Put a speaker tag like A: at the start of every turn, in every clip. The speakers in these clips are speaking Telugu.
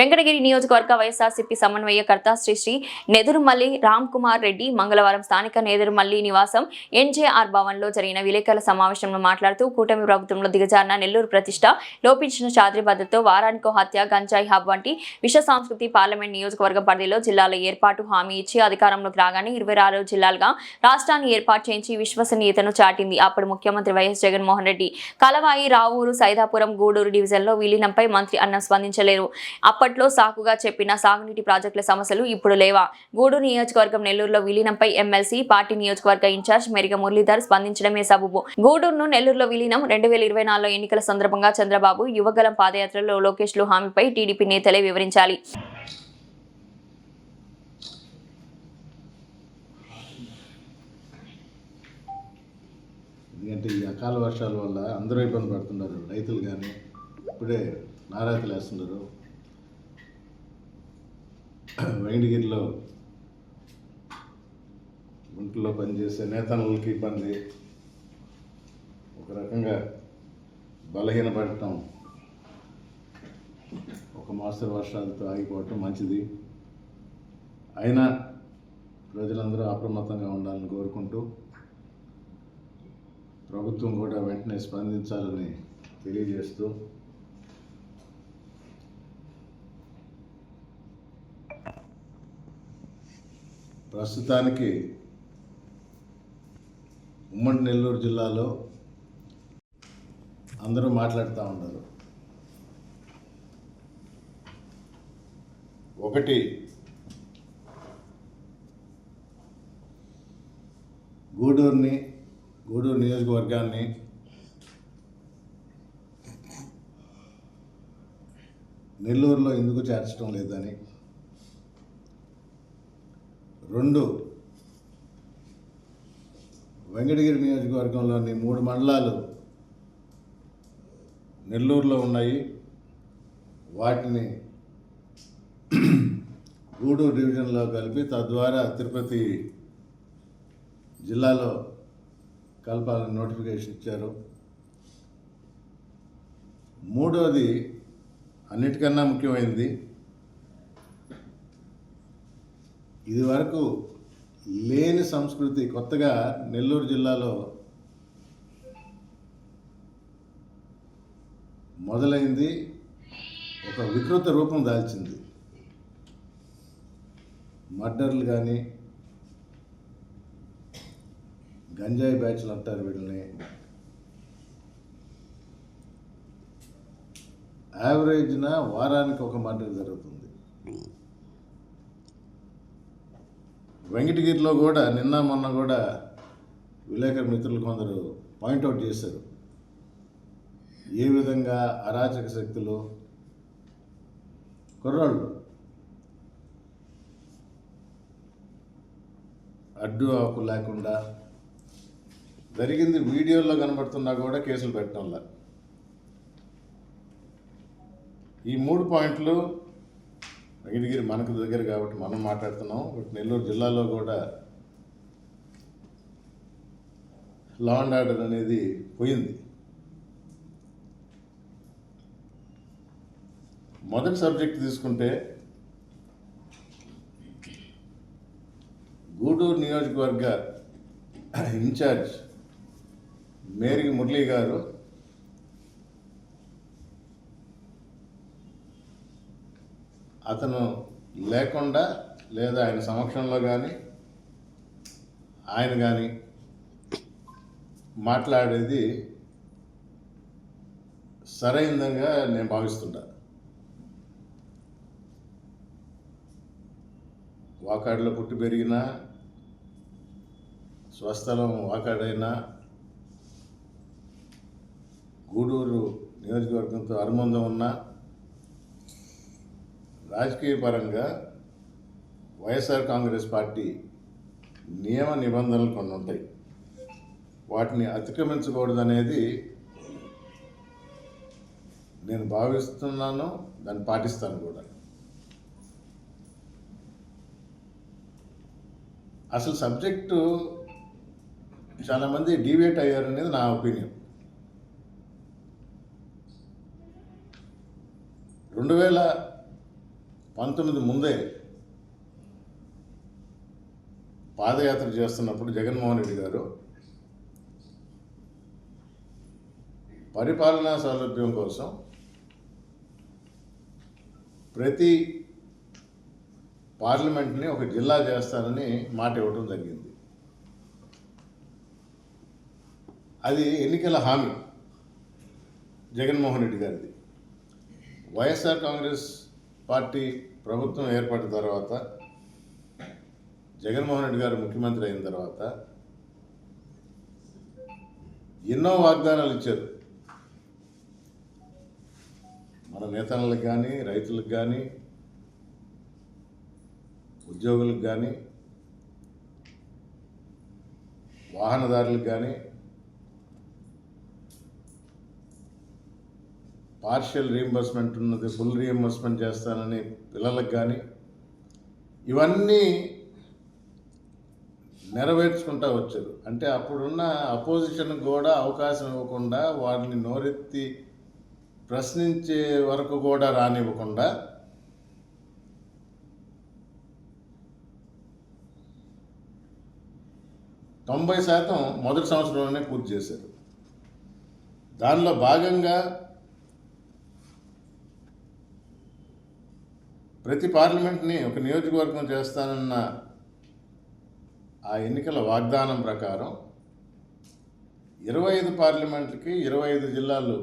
A: వెంకటగిరి నియోజకవర్గ వైఎస్ఆర్సీపీ సమన్వయకర్త శ్రీ నెదురుమల్లి రామ్ కుమార్ రెడ్డి మంగళవారం స్థానిక నెదురుమల్లి నివాసం ఎన్జేఆర్ భవన్లో జరిగిన విలేకరుల సమావేశంలో మాట్లాడుతూ కూటమి ప్రభుత్వంలో దిగజారిన నెల్లూరు ప్రతిష్ట లోపించిన చాద్రిబద్దతో వారానికో హత్య గంజాయి హబ్ వంటి విష సంస్కృతి పార్లమెంట్ నియోజకవర్గం పరిధిలో జిల్లాల ఏర్పాటు హామీ ఇచ్చి అధికారంలోకి రాగానే 26 జిల్లాలుగా రాష్ట్రాన్ని ఏర్పాటు చేయించి విశ్వసనీయతను చాటింది. అప్పుడు ముఖ్యమంత్రి వైఎస్ జగన్మోహన్ రెడ్డి కలవాయి రావూరు సైదాపురం గూడూరు డివిజన్లో విలీనంపై మంత్రి అన్నం స్పందించలేరు. అప్పట్లో సాకుగా చెప్పిన సాగునీటి ప్రాజెక్టుల సమస్యలు ఇప్పుడు లేవా? గూడూరు నియోజకవర్గం నెల్లూరులో విలీనంపై ఎమ్మెల్సీ పార్టీ నియోజకవర్గ ఇన్ఛార్జ్ మెరిగ మురళీధర్ స్పందించడమే సబబు. గూడూరును నెల్లూరులో విలీనం 2024 ఎన్నికల సందర్భంగా చంద్రబాబు యువగలం పాదయాత్రలో లోకేష్లు హామీపై టీడీపీ నేతలే వివరించాలి.
B: ఎందుకంటే ఈ అకాల వర్షాల వల్ల అందరూ ఇబ్బంది పడుతున్నారు. రైతులు కానీ ఇప్పుడే నారాతులు వేస్తున్నారు. వెంకటగిరిలో గుంటలో పనిచేసే నేతన్నలకి ఇబ్బంది, ఒక రకంగా బలహీనపడటం, ఒక మోస్తరు వర్షాలతో ఆగిపోవటం మంచిది. అయినా ప్రజలందరూ అప్రమత్తంగా ఉండాలని కోరుకుంటూ ప్రభుత్వం కూడా వెంటనే స్పందించాలని తెలియజేస్తూ ప్రస్తుతానికి ఉమ్మడి నెల్లూరు జిల్లాలో అందరూ మాట్లాడుతూ ఉన్నారు. ఒకటి, గూడూరు నియోజకవర్గాన్ని నెల్లూరులో ఎందుకు చేర్చడం లేదని. 2, వెంకటగిరి నియోజకవర్గంలోని 3 మండలాలు నెల్లూరులో ఉన్నాయి. వాటిని గూడూరు డివిజన్లో కలిపి తద్వారా తిరుపతి జిల్లాలో కలపాలని నోటిఫికేషన్ ఇచ్చారు. 3వది అన్నిటికన్నా ముఖ్యమైనది, ఇది వరకు లేని సంస్కృతి కొత్తగా నెల్లూరు జిల్లాలో మొదలైంది, ఒక వికృత రూపం దాల్చింది. మర్డర్లు కానీ, గంజాయి బ్యాచ్లు అంటారు వీళ్ళని, యావరేజ్న వారానికి ఒక మర్డర్ జరుగుతుంది. వెంకటగిరిలో కూడా నిన్న మొన్న కూడా విలేకరు మిత్రులు కొందరు పాయింట్అవుట్ చేశారు, ఏ విధంగా అరాచక శక్తులు, కుర్రాళ్ళు అడ్డు ఆకు లేకుండా జరిగింది. వీడియోల్లో కనబడుతున్నా కూడా కేసులు పెట్టడంలా. ఈ 3 పాయింట్లు వెంకటగిరి మనకు దగ్గర కాబట్టి మనం మాట్లాడుతున్నాం. నెల్లూరు జిల్లాలో కూడా లా అండ్ ఆర్డర్ అనేది పోయింది. మొదటి సబ్జెక్ట్ తీసుకుంటే గూడూరు నియోజకవర్గ ఇన్ఛార్జ్ మేరీ మురళీ గారు అతను లేకుండా లేదా ఆయన సమక్షంలో కానీ ఆయన కానీ మాట్లాడేది సరైనదిగా నేను భావిస్తున్నా. వాకాడులో పుట్టి పెరిగిన, స్వస్థలం వాకాడైనా, గూడూరు నియోజకవర్గంతో అనుబంధం ఉన్న, రాజకీయ పరంగా వైఎస్ఆర్ కాంగ్రెస్ పార్టీ నియమ నిబంధనలు కొన్ని ఉంటాయి, వాటిని అతిక్రమించకూడదనేది నేను భావిస్తున్నాను, దాన్ని పాటిస్తాను కూడా. అసలు సబ్జెక్టు చాలామంది డీవియేట్ అయ్యారనేది నా ఒపీనియన్. 2000 19 ముందే పాదయాత్ర చేస్తున్నప్పుడు జగన్మోహన్ రెడ్డి గారు పరిపాలనా సౌలభ్యం కోసం ప్రతి పార్లమెంట్ని ఒక జిల్లా చేస్తానని మాట ఇవ్వడం జరిగింది. అది ఎన్నికల హామీ జగన్మోహన్ రెడ్డి గారిది. వైఎస్ఆర్ కాంగ్రెస్ పార్టీ ప్రభుత్వం ఏర్పడిన తర్వాత, జగన్మోహన్ రెడ్డి గారు ముఖ్యమంత్రి అయిన తర్వాత ఎన్నో వాగ్దానాలు ఇచ్చారు. మన నేతలకు కానీ, రైతులకు కానీ, ఉద్యోగులకు కానీ, వాహనదారులకు కానీ, పార్షియల్ రీఎంబర్స్మెంట్ ఉన్నది ఫుల్ రీఎంబర్స్మెంట్ చేస్తానని పిల్లలకు కానీ, ఇవన్నీ నెరవేర్చుకుంటూ వచ్చారు. అంటే అప్పుడున్న అపోజిషన్ కూడా అవకాశం ఇవ్వకుండా, వారిని నోరెత్తి ప్రశ్నించే వరకు కూడా రానివ్వకుండా తొంభై శాతం మొదటి సంవత్సరంలోనే పూర్తి చేశారు. దానిలో భాగంగా ప్రతి పార్లమెంట్ని ఒక నియోజకవర్గం చేస్తానన్న ఆ ఎన్నికల వాగ్దానం ప్రకారం 25 పార్లమెంట్లకి 25 జిల్లాలు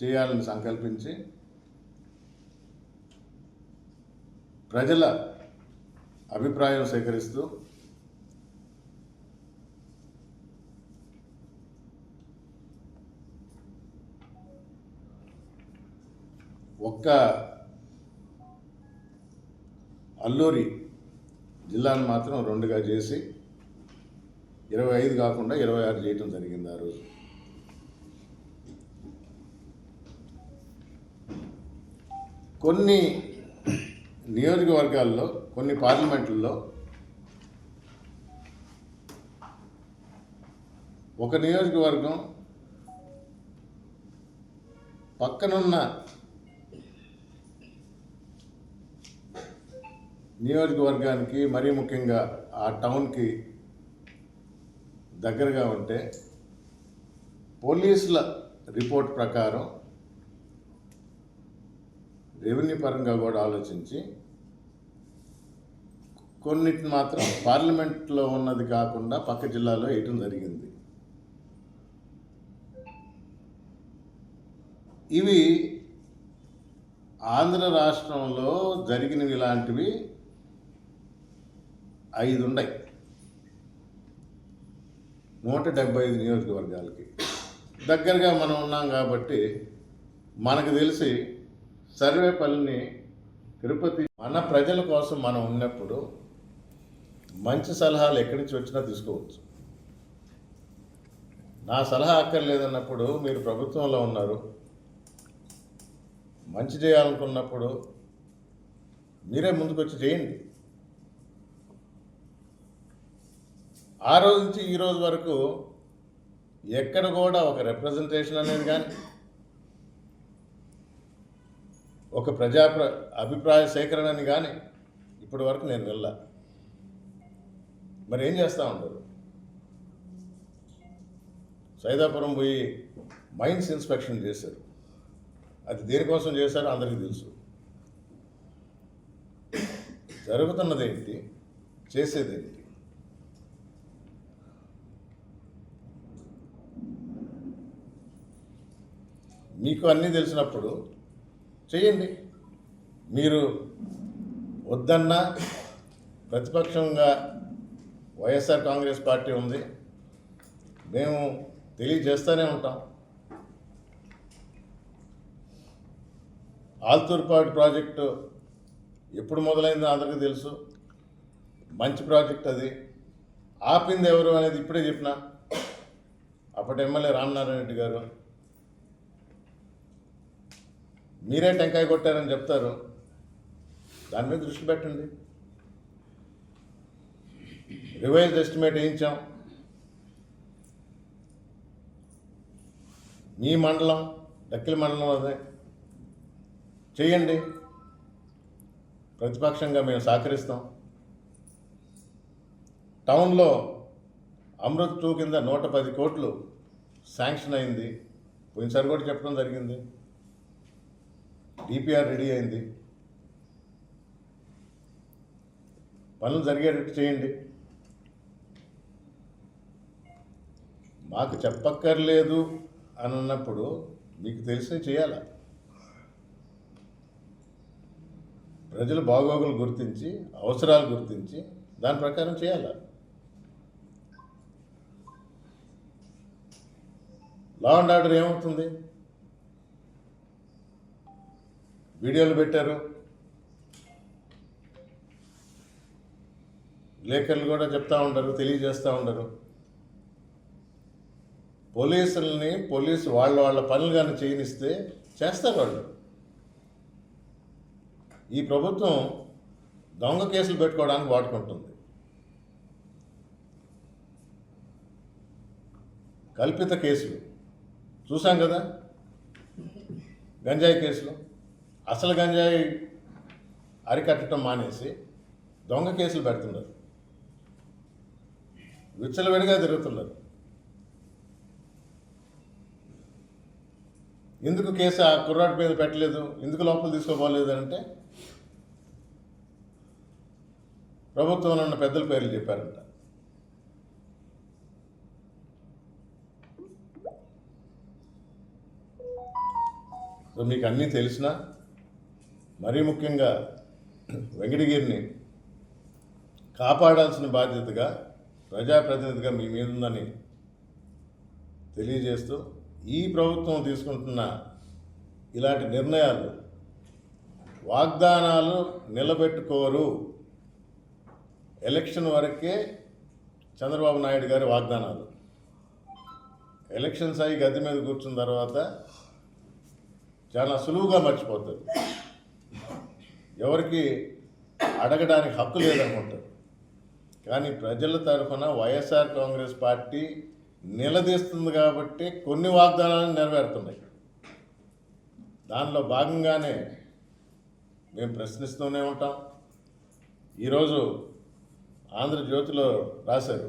B: చేయాలని సంకల్పించి ప్రజల అభిప్రాయం సేకరిస్తూ ఒక్క అల్లూరి జిల్లాను మాత్రం 2గా చేసి 25 కాకుండా 26 చేయటం జరిగింది. ఆ రోజు కొన్ని నియోజకవర్గాల్లో, కొన్ని పార్లమెంట్లలో ఒక నియోజకవర్గం పక్కనున్న నియోజకవర్గానికి, మరీ ముఖ్యంగా ఆ టౌన్కి దగ్గరగా ఉంటే పోలీసుల రిపోర్ట్ ప్రకారం రెవెన్యూ పరంగా కూడా ఆలోచించి కొన్నిటిని మాత్రం పార్లమెంట్లో ఉన్నది కాకుండా పక్క జిల్లాలో వేయటం జరిగింది. ఇవి ఆంధ్ర రాష్ట్రంలో జరిగినవి ఇలాంటివి 5 ఉన్నాయి 175 నియోజకవర్గాలకి. దగ్గరగా మనం ఉన్నాం కాబట్టి మనకు తెలిసి సర్వేపల్లిని, తిరుపతి, మన ప్రజల కోసం మనం ఉన్నప్పుడు మంచి సలహాలు ఎక్కడి నుంచి వచ్చినా తీసుకోవచ్చు. నా సలహా అక్కర్లేదన్నప్పుడు మీరు ప్రభుత్వంలో ఉన్నారు, మంచి చేయాలనుకున్నప్పుడు మీరే ముందుకొచ్చి చేయండి. ఆ రోజు నుంచి ఈ రోజు వరకు ఎక్కడ కూడా ఒక రిప్రజెంటేషన్ అనేది కానీ, ఒక అభిప్రాయ సేకరణని కానీ ఇప్పటి వరకు నేను వెళ్ళా. మరి ఏం చేస్తూ ఉంటారు? సైదాపురం పోయి మైన్స్ ఇన్స్పెక్షన్ చేశారు. అది దేనికోసం చేశారో అందరికీ తెలుసు. జరుగుతున్నదేంటి, చేసేదేంటి? మీకు అన్నీ తెలిసినప్పుడు చేయండి. మీరు వద్దన్నా ప్రతిపక్షంగా వైఎస్ఆర్ కాంగ్రెస్ పార్టీ ఉంది, మేము తెలియజేస్తూనే ఉంటాం. ఆల్తూర్పాడు ప్రాజెక్టు ఎప్పుడు మొదలైందో అందరికీ తెలుసు. మంచి ప్రాజెక్ట్ అది. ఆపింది ఎవరు అనేది ఇప్పుడే చెప్పిన. అప్పటి ఎమ్మెల్యే రామనారాయణ రెడ్డి గారు. మీరే టెంకాయ కొట్టారని చెప్తారు. దాని మీద దృష్టి పెట్టండి. Revised estimate వేయించాం. మీ మండలం, డక్కిలి మండలం అదే చేయండి. ప్రతిపక్షంగా మేము సహకరిస్తాం. టౌన్లో అమృత్ 2 కింద 110 కోట్లు శాంక్షన్ అయింది. పోయినసారి కూడా చెప్పడం జరిగింది. డిపిఆర్ రెడీ అయింది. పనులు జరిగేటట్టు చేయండి. మాకు చెప్పక్కర్లేదు అని అన్నప్పుడు మీకు తెలిసినవి చేయాలా? ప్రజల బాగోగులు గుర్తించి, అవసరాలు గుర్తించి దాని ప్రకారం చేయాలా? లా అండ్ ఆర్డర్ ఏమవుతుంది? వీడియోలు పెట్టారు, విలేకరులు కూడా చెప్తా ఉంటారు, తెలియజేస్తూ ఉంటారు. పోలీసు వాళ్ళ పనులు కానీ చేయనిస్తే చేస్తారు వాళ్ళు. ఈ ప్రభుత్వం దొంగ కేసులు పెట్టుకోవడానికి వాడుకుంటుంది. కల్పిత కేసులు చూసాం కదా, గంజాయి కేసులు. అసలు గంజాయి అరికట్టడం మానేసి దొంగ కేసులు పెడుతున్నారు, విచ్చలవిడిగా తిరుగుతున్నారు. ఎందుకు కేసు ఆ కుర్రాడి మీద పెట్టలేదు, ఎందుకు లోపల తీసుకోపోలేదు అంటే ప్రభుత్వంలో ఉన్న పెద్దల పేర్లు చెప్పారంట. సో మీకు అన్నీ తెలిసినా, మరీ ముఖ్యంగా వెంకటగిరిని కాపాడాల్సిన బాధ్యతగా ప్రజాప్రతినిధిగా మీ మీద ఉందని తెలియజేస్తూ, ఈ ప్రభుత్వం తీసుకుంటున్న ఇలాంటి నిర్ణయాలు వాగ్దానాలు నిలబెట్టుకోరు. ఎలక్షన్ వరకే చంద్రబాబు నాయుడు గారి వాగ్దానాలు. ఎలక్షన్స్ అయ్యి గద్దె మీద కూర్చున్న తర్వాత చాలా సులువుగా మర్చిపోతారు. ఎవరికి అడగడానికి హక్కు లేదనుకుంటారు. కానీ ప్రజల తరఫున వైఎస్ఆర్ కాంగ్రెస్ పార్టీ నిలదీస్తుంది కాబట్టి కొన్ని వాగ్దానాలను నెరవేరుతున్నాయి. దానిలో భాగంగానే మేము ప్రశ్నిస్తూనే ఉంటాం. ఈరోజు ఆంధ్రజ్యోతిలో రాశారు,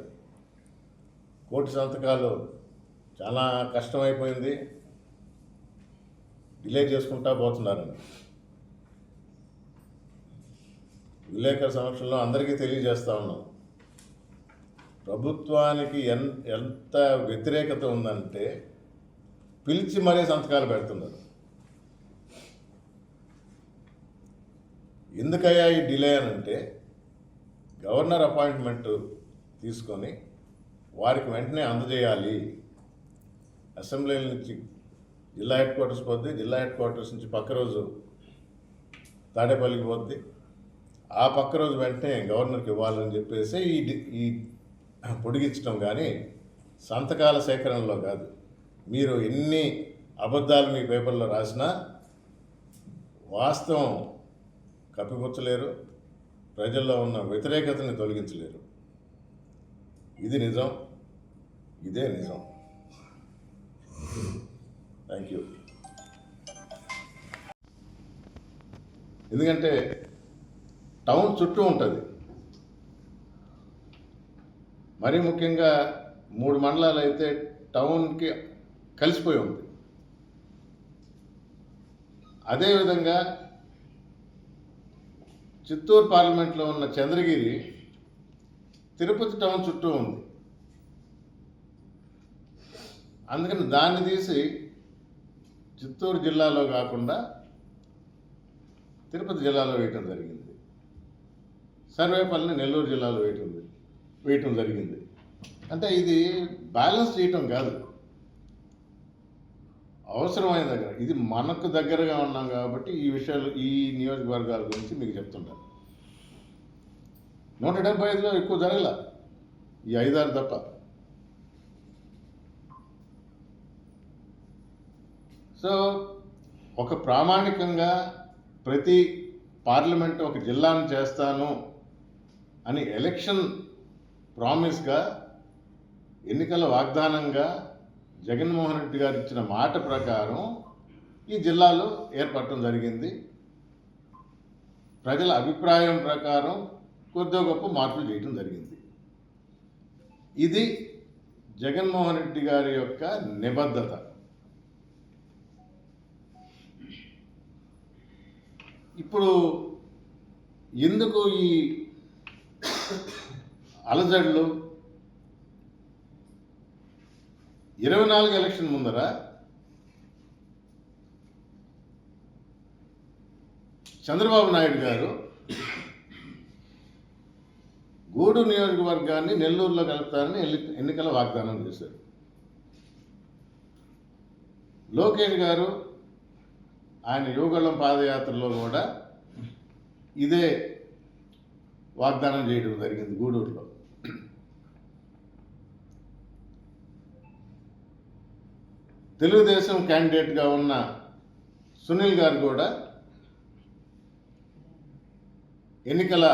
B: 1 కోటి సంతకాలు చాలా కష్టమైపోయింది, డిలే చేసుకుంటా పోతున్నారని. విలేకరుల సమక్షంలో అందరికీ తెలియజేస్తూ ఉన్నాం, ప్రభుత్వానికి ఎంత వ్యతిరేకత ఉందంటే పిలిచి మరీ సంతకాలు పెడుతున్నారు. ఎందుకయ్యా ఈ డిలే అని అంటే, గవర్నర్ అపాయింట్మెంట్ తీసుకొని వారికి వెంటనే అందజేయాలి. అసెంబ్లీ నుంచి జిల్లా హెడ్ క్వార్టర్స్ పోద్ది, జిల్లా హెడ్ క్వార్టర్స్ నుంచి పక్క రోజు తాడేపల్లికి పోద్ది, ఆ పక్క రోజు వెంటనే గవర్నర్కి ఇవ్వాలని చెప్పేసి ఈ పొడిగించడం. కానీ సంతకాల సేకరణలో కాదు. మీరు ఎన్ని అబద్ధాలు మీ పేపర్లో రాసినా వాస్తవం కప్పిపుచ్చలేరు, ప్రజల్లో ఉన్న వ్యతిరేకతని తొలగించలేరు. ఇది నిజం, ఇదే నిజం. Thank you. ఎందుకంటే టౌన్ చుట్టూ ఉంటుంది. మరీ ముఖ్యంగా 3 మండలాలు అయితే టౌన్కి కలిసిపోయి ఉంది. అదేవిధంగా చిత్తూరు పార్లమెంట్లో ఉన్న చంద్రగిరి తిరుపతి టౌన్ చుట్టూ ఉంది. అందుకని దాన్ని తీసి చిత్తూరు జిల్లాలో కాకుండా తిరుపతి జిల్లాలో వేయటం జరిగింది. సర్వేపల్లిని నెల్లూరు జిల్లాలో వేయటం జరిగింది. అంటే ఇది బ్యాలెన్స్ చేయటం కాదు, అవసరమైన దగ్గర. ఇది మనకు దగ్గరగా ఉన్నాం కాబట్టి ఈ విషయాలు, ఈ నియోజకవర్గాల గురించి మీకు చెప్తుంటాను. 175లో ఎక్కువ జరగల, ఈ 5-6 తప్ప. సో ఒక ప్రామాణికంగా ప్రతి పార్లమెంటు ఒక జిల్లాను చేస్తాను అని ఎలక్షన్ ప్రామిస్గా, ఎన్నికల వాగ్దానంగా జగన్మోహన్ రెడ్డి గారు ఇచ్చిన మాట ప్రకారం ఈ జిల్లాలో ఏర్పడటం జరిగింది. ప్రజల అభిప్రాయం ప్రకారం కొద్దిగా గొప్ప మార్పులు చేయడం జరిగింది. ఇది జగన్మోహన్ రెడ్డి గారి యొక్క నిబద్ధత. ఇప్పుడు ఎందుకు ఈ అలజడులు? 24 ఎలక్షన్ ముందర చంద్రబాబు నాయుడు గారు గూడూరు నియోజకవర్గాన్ని నెల్లూరులో కలుపుతారని ఎన్నికల వాగ్దానం చేశారు. లోకేష్ గారు ఆయన యువగళం పాదయాత్రలో కూడా ఇదే వాగ్దానం చేయడం జరిగింది గూడూరులో. తెలుగుదేశం క్యాండిడేట్గా ఉన్న సునీల్ గారు కూడా ఎన్నికల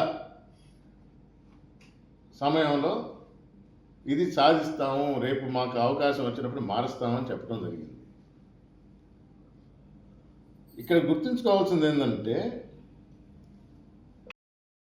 B: సమయంలో ఇది సాధిస్తాము, రేపు మాకు అవకాశం వచ్చినప్పుడు మారుస్తామని చెప్పడం జరిగింది. ఇక్కడ గుర్తుంచుకోవాల్సింది ఏంటంటే